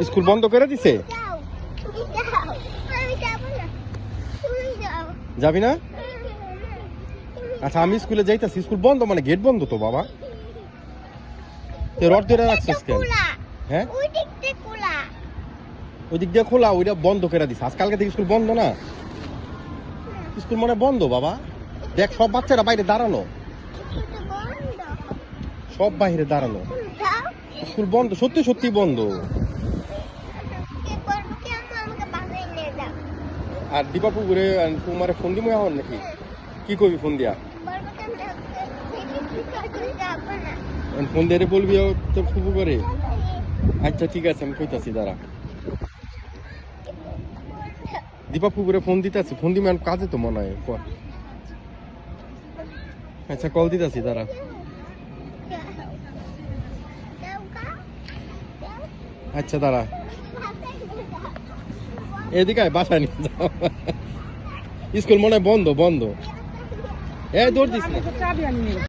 School বন্ধ করে দিছে? যাবি না? আচ্ছা আমি স্কুলে যাইতাছি। স্কুল বন্ধ মানে গেট বন্ধ তো বাবা। তুই রড ধরে রাখছিস কেন? হ্যাঁ ওই দিক দিয়ে খোলা, ওইটা বন্ধ করে দিস। আজকালকে থেকে স্কুল বন্ধ না? স্কুল মানে বন্ধ বাবা। দেখ সব বাচ্চারা বাইরে দাঁড়ানো, সব বাইরে দাঁড়ানো। স্কুল বন্ধ, সত্যি সত্যি বন্ধ। আর দীপাপুরে তোমার ফোন দিমু এখন নাকি? কি করবি ফোন দিয়া? ফোন দিয়ে বলবি তোর ফুপু করে? আচ্ছা ঠিক আছে, আমি কইতাছি দাঁড়া। দীপাপুরে ফোন দিতেছি, ফোন দিমু এখন, কাজে তো মনে হয়। আচ্ছা কল দিতেছি দাঁড়া। আচ্ছা দাঁড়া, এদিকে বাসা নিয়ে যাও। স্কুল মনে হয় বন্ধ বন্ধ। দৌড় দিস না।